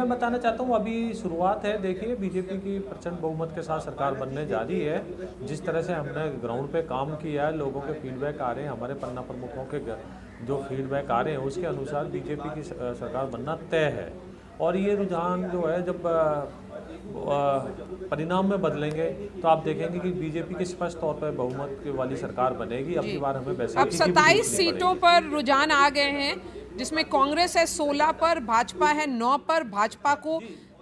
मैं बताना चाहता हूँ अभी शुरुआत है। देखिए बीजेपी की प्रचंड बहुमत के साथ सरकार बनने जा रही है। जिस तरह से हमने ग्राउंड पे काम किया है, लोगों के फीडबैक आ रहे हैं, हमारे पन्ना प्रमुखों के जो फीडबैक आ रहे हैं उसके अनुसार बीजेपी की सरकार बनना तय है। और ये रुझान जो है जब परिणाम में बदलेंगे तो आप देखेंगे कि बीजेपी की स्पष्ट तौर पर बहुमत वाली सरकार बनेगी। अब की बार हमें वैसे अब 27 सीटों पर रुझान आ गए हैं, जिसमें कांग्रेस है 16 पर, भाजपा है 9 पर। भाजपा को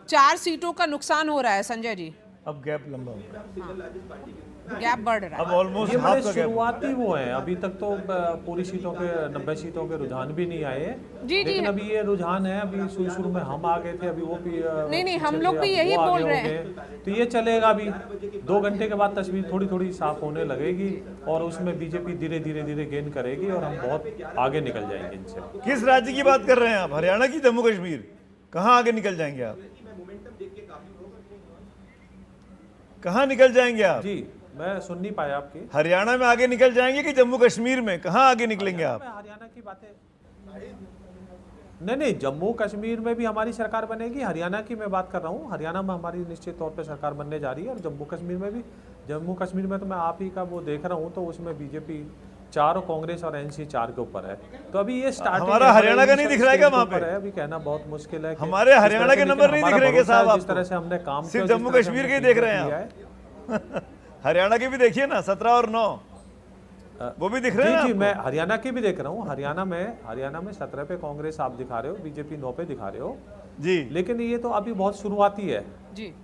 4 सीटों का नुकसान हो रहा है संजय जी। अब गैप लंबा हो गया, गैप बढ़ रहा अब है। ऑलमोस्ट ये हाफ बड़े का गैप। शुरुआती वो हैं, अभी तक तो पूरी सीटों के 90 सीटों के रुझान भी नहीं आए। जी, लेकिन अभी ये रुझान है। अभी शुरू में हम आ गए थे, अभी वो भी नहीं, हम पीछे लोग थे, भी अब यही वो बोल आगे रहे हो हैं। गए। तो ये चलेगा। अभी 2 घंटे के बाद तस्वीर थोड़ी थोड़ी साफ होने लगेगी और उसमें बीजेपी धीरे धीरे गेन करेगी और हम बहुत आगे निकल जाएंगे इनसे। किस राज्य की बात कर रहे हैं आप? हरियाणा की, जम्मू कश्मीर? कहाँ आगे निकल जाएंगे आप? कहाँ निकल जाएंगे आप? जी मैं सुन नहीं पाया आपकी। हरियाणा में आगे निकल जाएंगे कि जम्मू कश्मीर में? कहाँ आगे निकलेंगे आप? हरियाणा की बातें नहीं, जम्मू कश्मीर में भी हमारी सरकार बनेगी। हरियाणा की मैं बात कर रहा हूँ। हरियाणा में हमारी निश्चित तौर पे सरकार बनने जा रही है और जम्मू कश्मीर में भी। जम्मू कश्मीर में तो मैं आप ही का वो देख रहा हूँ, तो उसमें बीजेपी 4 और कांग्रेस और एनसी 4 के ऊपर है। तो अभी ये स्टार्टिंग हमारा हरियाणा का नहीं दिख रहा है क्या वहाँ पे? अभी कहना बहुत मुश्किल है। हमारे हरियाणा के नंबर नहीं दिख रहे क्या साहब? जिस तरह से हमने काम सिर्फ जम्मू कश्मीर के ही देख रहे हैं आप? हरियाणा के भी देखिए ना, 17 और 9 वो भी दिख रहे हैं। जी मैं हरियाणा की भी देख रहा हूँ। हरियाणा में 17 पे कांग्रेस आप दिखा रहे हो, बीजेपी 9 पे दिखा रहे हो जी। लेकिन ये तो अभी बहुत शुरुआती है जी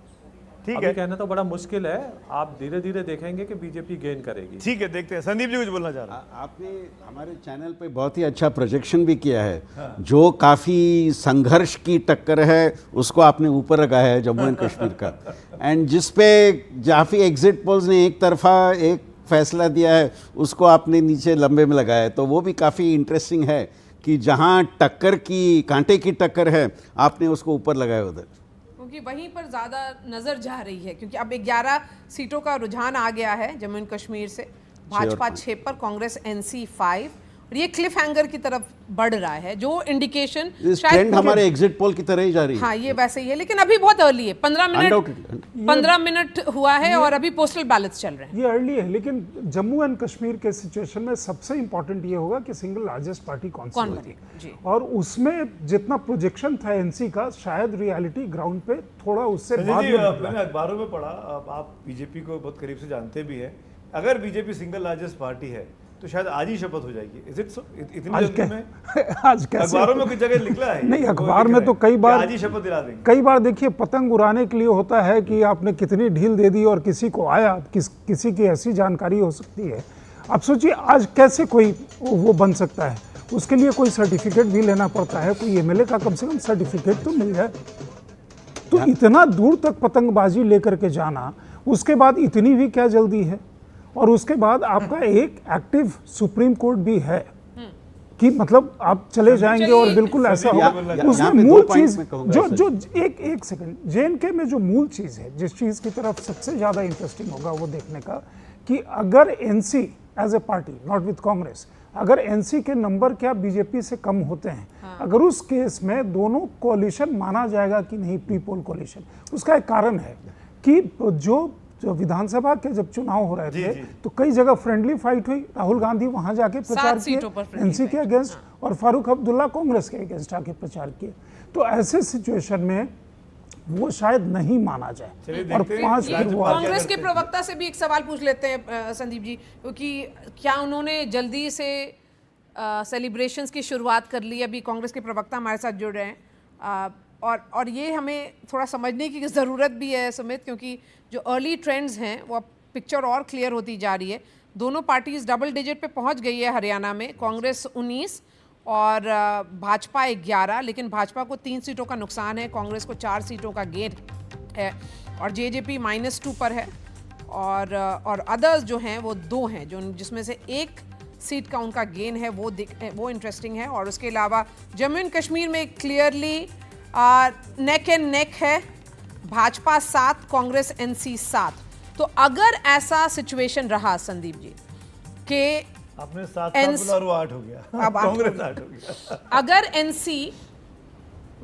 ठीक अभी है, कहना तो बड़ा मुश्किल है। आप धीरे धीरे देखेंगे कि बीजेपी गेन करेगी। ठीक है, देखते हैं। संदीप जी कुछ बोलना चाह रहे हैं? आपने हमारे चैनल पे बहुत ही अच्छा प्रोजेक्शन भी किया है। जो काफ़ी संघर्ष की टक्कर है उसको आपने ऊपर लगाया है जम्मू एंड कश्मीर का। एंड जिस पे काफ़ी एग्जिट पोल्स ने एक तरफा एक फैसला दिया है उसको आपने नीचे लंबे में लगाया है। तो वो भी काफ़ी इंटरेस्टिंग है कि जहाँ टक्कर की कांटे की टक्कर है आपने उसको ऊपर लगाया उधर, क्योंकि वहीं पर ज़्यादा नज़र जा रही है। क्योंकि अब 11 सीटों का रुझान आ गया है जम्मू एंड कश्मीर से। भाजपा 6 पर, कांग्रेस एनसी 5, और ये क्लिफ हैंगर की तरफ बढ़ रहा है, जो इंडिकेशन ट्रेंड हमारे एग्जिट पोल की तरह ही जा रही है। हाँ ये वैसे ही है, लेकिन अभी बहुत अर्ली है। 15 मिनट हुआ है और अभी पोस्टल बैलेट्स चल रहे हैं। ये अर्ली है, लेकिन जम्मू एंड कश्मीर के सिचुएशन में सबसे इंपॉर्टेंट ये होगा कि सिंगल लार्जेस्ट पार्टी कौन सी होगी। जी। और उसमें जितना प्रोजेक्शन था एनसी का, शायद रियलिटी ग्राउंड पे थोड़ा उससे बाद में निकला। मैंने अखबारों में पढ़ा, अब आप बीजेपी को बहुत करीब से जानते भी हैं, अगर बीजेपी सिंगल लार्जेस्ट पार्टी है तो शायद आज ही शपथ हो जाएगी। Is it so? इतनी जल्दी में? आज कैसे? अखबारों में कुछ जगह निकला है? नहीं, अखबार में तो कई बार आज ही शपथ दिला देंगे। कई बार देखिए पतंग उड़ाने के लिए होता है कि आपने कितनी ढील दे दी और किसी को आया, किसी की ऐसी जानकारी हो सकती है। अब सोचिए आज कैसे कोई वो बन सकता है। उसके लिए कोई सर्टिफिकेट भी लेना पड़ता है, कोई एमएलए का कम से कम सर्टिफिकेट तो मिल जाए। तो इतना दूर तक पतंगबाजी लेकर के जाना, उसके बाद इतनी भी क्या जल्दी है। और उसके बाद आपका एक एक्टिव सुप्रीम कोर्ट भी है कि मतलब आप चले जाएंगे और बिल्कुल ऐसा होगा। उसमें मूल चीज जो एक सेकंड, जेएनके में जो मूल चीज है, जिस चीज की तरफ सबसे ज्यादा इंटरेस्टिंग होगा वो देखने का, कि अगर NC as a party, not with Congress, अगर एनसी के नंबर क्या बीजेपी से कम होते हैं, अगर उस केस में दोनों कोalition माना जाएगा कि नहीं, प्री पोल कोalition। उसका एक कारण है कि जो विधानसभा के जब चुनाव हो रहे थे तो कई जगह फ्रेंडली फाइट हुई। राहुल गांधी वहां जाके प्रचार किए एनसी के अगेंस्ट, और फारूक अब्दुल्ला कांग्रेस के अगेंस्ट आके प्रचार किए। तो ऐसे सिचुएशन में वो शायद नहीं माना जाए। और 5 कांग्रेस के प्रवक्ता से भी एक सवाल पूछ लेते हैं संदीप जी, क्योंकि क्या उन्होंने जल्दी से सेलिब्रेशंस की शुरुआत कर ली? अभी कांग्रेस के प्रवक्ता हमारे साथ जुड़ रहे हैं, और ये हमें थोड़ा समझने की ज़रूरत भी है सुमित, क्योंकि जो अर्ली ट्रेंड्स हैं वो अब पिक्चर और क्लियर होती जा रही है। दोनों पार्टीज डबल डिजिट पे पहुंच गई है हरियाणा में, कांग्रेस 19 और भाजपा 11, लेकिन भाजपा को 3 सीटों का नुकसान है, कांग्रेस को 4 सीटों का गेन है, और जेजेपी -2 पर है, और अदर्स जो हैं वो 2 हैं, जो जिसमें से 1 सीट का उनका गेन है, वो इंटरेस्टिंग है। और उसके अलावा जम्मू एंड कश्मीर में क्लियरली नेक एंड नेक है, भाजपा 7, कांग्रेस एनसी 7। तो अगर ऐसा सिचुएशन रहा संदीप जी कि आपने 7 बोला और वो 8 हो गया, अब कांग्रेस 8 हो गया। अगर एनसी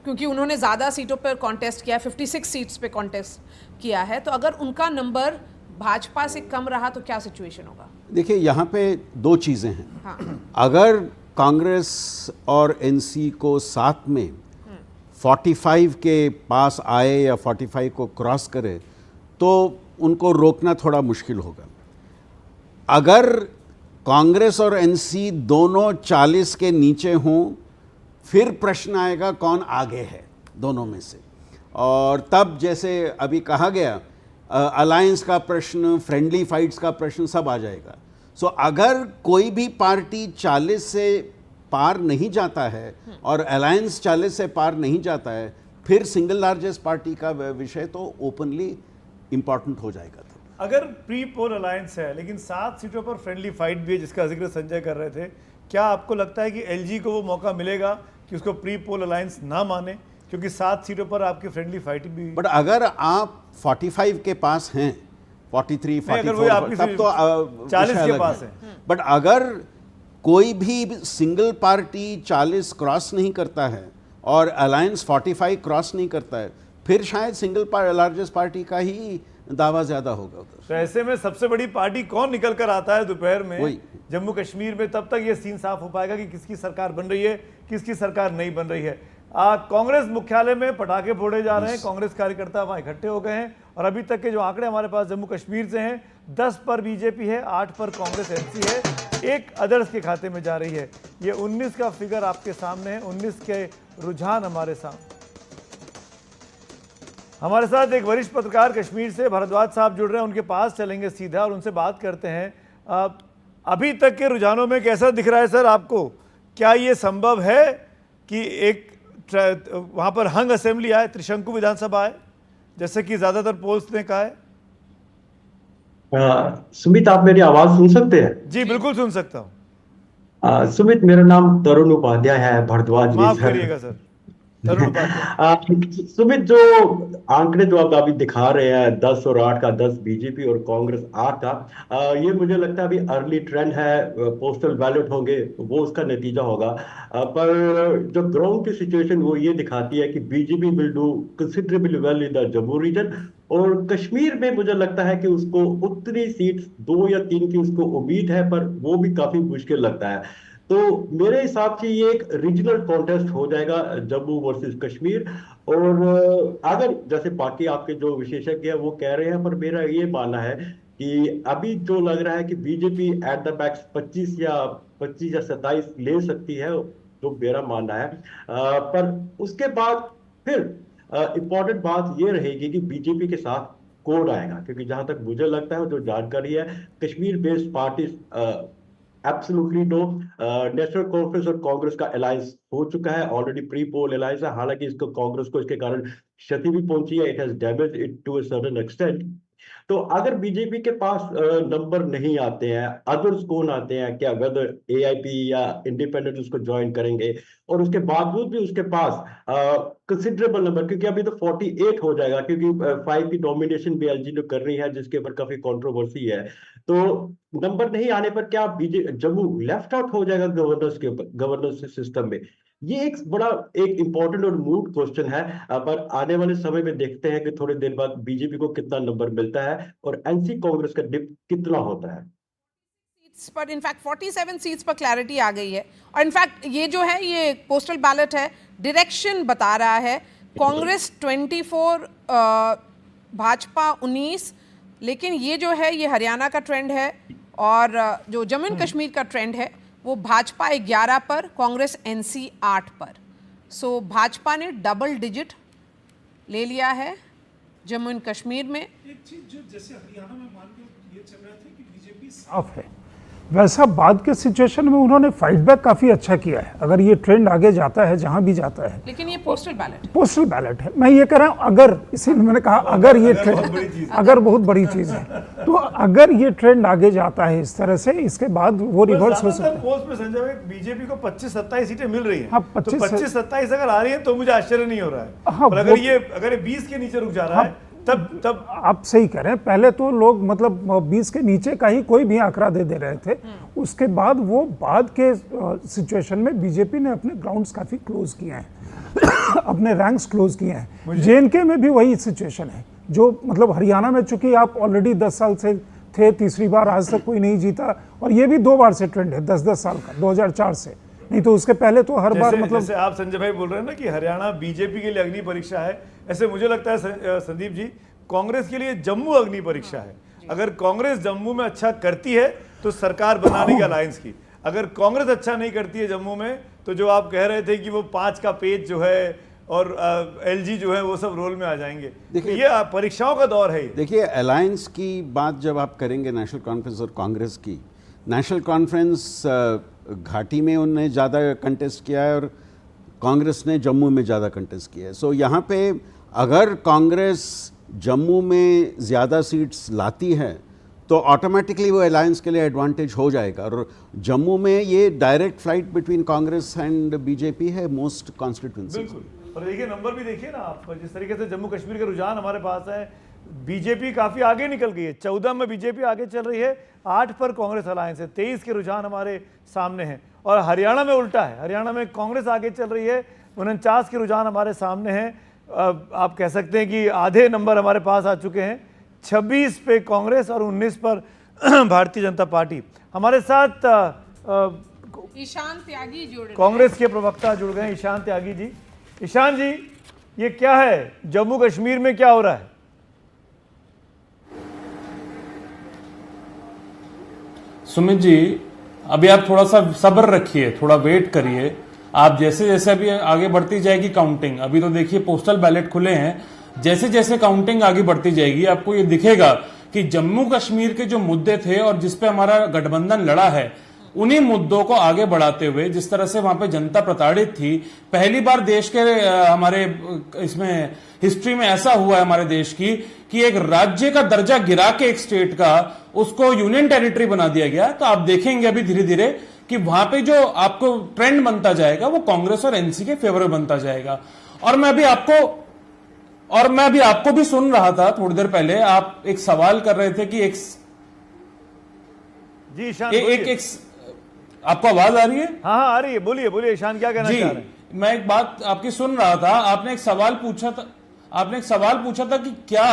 क्योंकि उन्होंने ज़्यादा सीटों पर कॉन्टेस्ट किया है, 56 सीट्स पे कॉन्टेस्ट किया है, तो अगर उनका नंबर भाजपा से कम रहा तो क्या सिचुएशन होगा? देखिए यहाँ पे दो चीज़ें हैं। हाँ। अगर कांग्रेस और एनसी को साथ में 45 के पास आए या 45 को क्रॉस करे तो उनको रोकना थोड़ा मुश्किल होगा। अगर कांग्रेस और एनसी दोनों 40 के नीचे हों फिर प्रश्न आएगा कौन आगे है दोनों में से, और तब जैसे अभी कहा गया अलायंस का प्रश्न, फ्रेंडली फाइट्स का प्रश्न सब आ जाएगा। सो अगर कोई भी पार्टी 40 से पार नहीं जाता है और अलायंस 40 से पार नहीं जाता है, फिर सिंगल लार्जेस्ट पार्टी का विषय तो ओपनली इंपॉर्टेंट हो जाएगा। अगर प्री पोल अलायंस है लेकिन 7 सीटों पर फ्रेंडली फाइट भी है जिसका जिक्र संजय कर रहे थे, क्या आपको लगता है कि एलजी को वो मौका मिलेगा कि उसको प्री पोल अलायंस ना माने, क्योंकि 7 सीटों पर आपकी फ्रेंडली फाइट भी? बट अगर आप 45 के पास हैं, 43, 44 तब तो 40 के पास है। बट अगर कोई भी सिंगल पार्टी 40 क्रॉस नहीं करता है और अलायंस 45 क्रॉस नहीं करता है, फिर शायद सिंगल लार्जेस्ट पार्टी का ही दावा ज्यादा होगा। तो ऐसे में सबसे बड़ी पार्टी कौन निकल कर आता है दोपहर में जम्मू कश्मीर में, तब तक ये सीन साफ हो पाएगा कि किसकी सरकार बन रही है, किसकी सरकार नहीं बन रही है। कांग्रेस मुख्यालय में पटाखे फोड़े जा रहे हैं, कांग्रेस कार्यकर्ता वहां इकट्ठे हो गए हैं और अभी तक के जो आंकड़े हमारे पास जम्मू कश्मीर से हैं, 10 पर बीजेपी है, 8 पर कांग्रेस एनसी है, 1 अदर्स के खाते में जा रही है। ये 19 का फिगर आपके सामने है, 19 के रुझान हमारे सामने। हमारे साथ एक वरिष्ठ पत्रकार कश्मीर से भारद्वाज साहब जुड़ रहे हैं, उनके पास चलेंगे सीधा और उनसे बात करते हैं। अभी तक के रुझानों में कैसा दिख रहा है सर आपको? क्या ये संभव है कि एक वहां पर हंग असेंबली आए, त्रिशंकु विधानसभा आए, जैसे कि ज्यादातर पोल्स ने कहा है? सुमित, आप मेरी आवाज सुन सकते हैं? जी बिल्कुल सुन सकता हूँ। सुमित, मेरा नाम तरुण उपाध्याय है, भारद्वाज। माफ करिएगा सर, तरुण उपाध्याय। सुमित, जो आंकड़े जो आप अभी दिखा रहे हैं, 10 और 8 का, 10 बीजेपी और कांग्रेस 8 का, ये मुझे लगता है अभी अर्ली ट्रेंड है, पोस्टल बैलेट होंगे वो उसका नतीजा होगा। पर जो ग्राउंड की सिचुएशन वो ये दिखाती है कि BJP will do considerably well in the Jammu region, और कश्मीर में मुझे लगता है कि उसको उतनी सीट 2 या 3 की उसको उम्मीद है, पर वो भी काफी मुश्किल लगता है। तो मेरे हिसाब से ये एक रीजनल कॉन्टेस्ट हो जाएगा, जम्मू वर्सेस कश्मीर। और अगर जैसे बाकी आपके जो विशेषज्ञ हैं वो कह रहे हैं, पर मेरा ये मानना है कि अभी जो लग रहा है कि बीजेपी एट द बैक्स 25 या 27 ले सकती है, जो मेरा मानना है। पर उसके बाद फिर इंपॉर्टेंट बात ये रहेगी कि बीजेपी के साथ कौन आएगा, क्योंकि जहां तक मुझे लगता है, जो जानकारी है, Kashmir based party absolutely no. National Conference और कांग्रेस का अलायंस हो चुका है, ऑलरेडी प्री पोल अलायंस है। हालांकि इसको कांग्रेस को इसके कारण क्षति भी पहुंची है, it has damage it to a certain extent. तो अगर बीजेपी के पास नंबर नहीं आते हैं, अदर्स कौन आते हैं, क्या वेदर एआईपी या इंडिपेंडेंट उसको ज्वाइन करेंगे, और उसके बावजूद भी उसके पास कंसिडरेबल नंबर, क्योंकि अभी तो 48 हो जाएगा, क्योंकि 5 की नॉमिनेशन भी एलजी ने कर रही है, जिसके ऊपर काफी कंट्रोवर्सी है। तो नंबर नहीं आने पर क्या जम्मू लेफ्ट आउट हो जाएगा गवर्नर्स के ऊपर, गवर्नर्स सिस्टम में? ये एक बड़ा एक इंपॉर्टेंट और मूड क्वेश्चन है। पर आने वाले समय में देखते हैं कि थोड़े देर बाद बीजेपी को कितना नंबर मिलता है और एनसी कांग्रेस का डिप कितना होता है। पर इनफैक्ट 47 सीट्स पर क्लैरिटी आ गई है, और इनफैक्ट ये जो है ये पोस्टल बैलेट है, डायरेक्शन बता रहा है कांग्रेस 24, भाजपा 19, लेकिन ये जो है ये हरियाणा का ट्रेंड है, और जो जम्मू एंड कश्मीर का ट्रेंड है वो भाजपा 11 पर, कांग्रेस एनसी 8 पर। सो भाजपा ने डबल डिजिट ले लिया है जम्मू एंड कश्मीर में। एक चीज जो जैसे हरियाणा में मान के ये चल रहा था कि बीजेपी साफ है, वैसा बाद के सिचुएशन में उन्होंने फाइट बैक काफी अच्छा किया है। अगर ये ट्रेंड आगे जाता है जहां भी जाता है, लेकिन ये पोस्टल बैलेट है, पोस्टल बैलेट है। मैं ये कह रहा हूं, अगर इसीलिए मैंने कहा अगर ये ट्रेंड, अगर बहुत बड़ी चीज है, तो अगर ये ट्रेंड आगे जाता है इस तरह से, इसके बाद वो रिवर्स हो सकता है। पोस्ट में संजय भाई बीजेपी को 25-27 सीटें मिल रही हैं। हाँ, तो 25-27 अगर आ रही है तो मुझे आश्चर्य नहीं हो रहा है। हाँ, पर अगर ये 20 के नीचे रुक जा रहा है, तब आप सही कह रहे हैं। पहले तो लोग मतलब 20 के नीचे का ही कोई भी आंकड़ा दे रहे थे, उसके बाद वो बाद के सिचुएशन में बीजेपी ने अपने ग्राउंड्स काफी क्लोज किए हैं। अपने रैंक्स क्लोज किए हैं। जेएनके में भी वही सिचुएशन है, जो मतलब हरियाणा में चूंकि आप ऑलरेडी 10 साल से थे, तीसरी बार आज तक कोई नहीं जीता, और ये भी 2 बार से ट्रेंड है 10-10 साल का, 2004 से, नहीं तो उसके पहले तो हर बार मतलब। जैसे आप संजय भाई बोल रहे हैं ना कि हरियाणा बीजेपी के लिए अग्नि परीक्षा है, ऐसे मुझे लगता है संदीप जी कांग्रेस के लिए जम्मू अग्नि परीक्षा है। अगर कांग्रेस जम्मू में अच्छा करती है तो सरकार बनाने की अलायंस की, अगर कांग्रेस अच्छा नहीं करती है जम्मू में तो जो आप कह रहे थे कि वो 5 का पेज जो है और एलजी जो है वो सब रोल में आ जाएंगे। देखिए ये परीक्षाओं का दौर है। देखिए अलायंस की बात जब आप करेंगे नेशनल कॉन्फ्रेंस और कांग्रेस की, नेशनल कॉन्फ्रेंस घाटी में उन्होंने ज़्यादा कंटेस्ट किया है और कांग्रेस ने जम्मू में ज़्यादा कंटेस्ट किया है। सो यहाँ पे अगर कांग्रेस जम्मू में ज़्यादा सीट्स लाती है तो ऑटोमेटिकली वो अलायंस के लिए एडवांटेज हो जाएगा। और जम्मू में ये direct flight between Congress and BJP है मोस्ट कॉन्स्टिट्यूंसी। बिल्कुल, और देखिए नंबर भी देखिए ना आप, जिस तरीके से जम्मू कश्मीर का रुझान हमारे पास है, बीजेपी काफी आगे निकल गई है। 14 में बीजेपी आगे चल रही है, 8 पर कांग्रेस अलायंस है, 23 के रुझान हमारे सामने हैं। और हरियाणा में उल्टा है, हरियाणा में कांग्रेस आगे चल रही है, 49 के रुझान हमारे सामने हैं। आप कह सकते हैं कि आधे नंबर हमारे पास आ चुके हैं, 26 पे कांग्रेस और 19 पर भारतीय जनता पार्टी। हमारे साथ ईशान त्यागी जुड़ रहे हैं। कांग्रेस के प्रवक्ता जुड़ गए, ईशान त्यागी जी। ईशान जी, ये क्या है, जम्मू कश्मीर में क्या हो रहा है? सुमित जी, अभी आप थोड़ा सा सब्र रखिए, थोड़ा वेट करिए। आप जैसे जैसे अभी आगे बढ़ती जाएगी काउंटिंग, अभी तो देखिए पोस्टल बैलेट खुले हैं, जैसे जैसे काउंटिंग आगे बढ़ती जाएगी आपको ये दिखेगा कि जम्मू कश्मीर के जो मुद्दे थे और जिसपे हमारा गठबंधन लड़ा है, उन्हीं मुद्दों को आगे बढ़ाते हुए, जिस तरह से वहां पे जनता प्रताड़ित थी, पहली बार देश के हमारे इसमें हिस्ट्री में ऐसा हुआ है हमारे देश की कि एक राज्य का दर्जा गिरा के एक स्टेट का उसको यूनियन टेरिटरी बना दिया गया। तो आप देखेंगे अभी धीरे धीरे कि वहां पे जो आपको ट्रेंड बनता जाएगा वो कांग्रेस और एनसी के फेवर में बनता जाएगा। और मैं अभी आपको भी सुन रहा था थोड़ी देर पहले, आप एक सवाल कर रहे थे कि जी ईशान, आपको आवाज आ रही है? हाँ आ रही है, बोलिए बोलिए ईशान, क्या कहना चाह रहे हैं? मैं एक बात आपकी सुन रहा था, आपने एक सवाल पूछा था कि क्या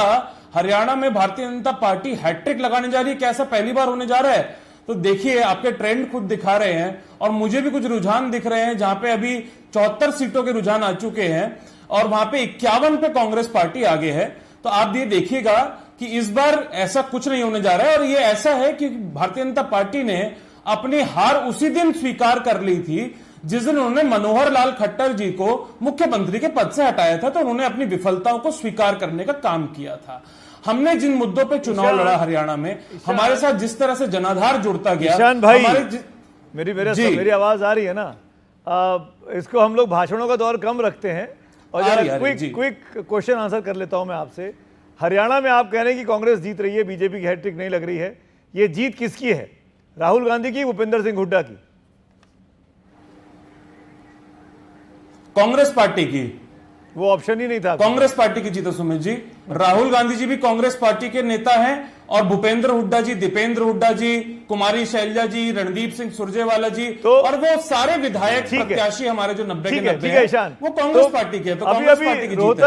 हरियाणा में भारतीय जनता पार्टी हैट्रिक लगाने जा रही है, क्या ऐसा पहली बार होने जा रहा है? तो देखिए आपके ट्रेंड खुद दिखा रहे हैं और मुझे भी कुछ रुझान दिख रहे हैं जहां पे अभी 74 सीटों के रुझान आ चुके हैं और वहां पे 51 पे कांग्रेस पार्टी आगे है। तो आप ये देखिएगा कि इस बार ऐसा कुछ नहीं होने जा रहा है। और ये ऐसा है कि भारतीय जनता पार्टी ने अपनी हार उसी दिन स्वीकार कर ली थी जिस दिन उन्होंने मनोहर लाल खट्टर जी को मुख्यमंत्री के पद से हटाया था। तो उन्होंने अपनी विफलताओं को स्वीकार करने का काम किया था। हमने जिन मुद्दों पे चुनाव लड़ा हरियाणा में, हमारे साथ जिस तरह से जनाधार जुड़ता गया, ईशान भाई, मेरी आवाज आ रही है ना? इसको हम लोग भाषणों का दौर कम रखते हैं और क्विक क्वेश्चन आंसर कर लेता हूं मैं आपसे। हरियाणा में आप कह रहे हैं कि कांग्रेस जीत रही है, बीजेपी की हैट्रिक नहीं लग रही है, ये जीत किसकी है? राहुल गांधी की, भूपेंद्र सिंह हुड्डा की? कांग्रेस पार्टी की। वो ऑप्शन ही नहीं था। कांग्रेस पार्टी की जीत है सुमित जी। राहुल गांधी जी भी कांग्रेस पार्टी के नेता हैं और भूपेंद्र हुड्डा जी, दीपेंद्र हुड्डा जी, कुमारी शैलजा जी, रणदीप सिंह सुरजेवाला जी और वो सारे विधायक प्रत्याशी हमारे जो 90 के 90 हैं, वो कांग्रेस पार्टी के। तो कांग्रेस पार्टी की जीत है।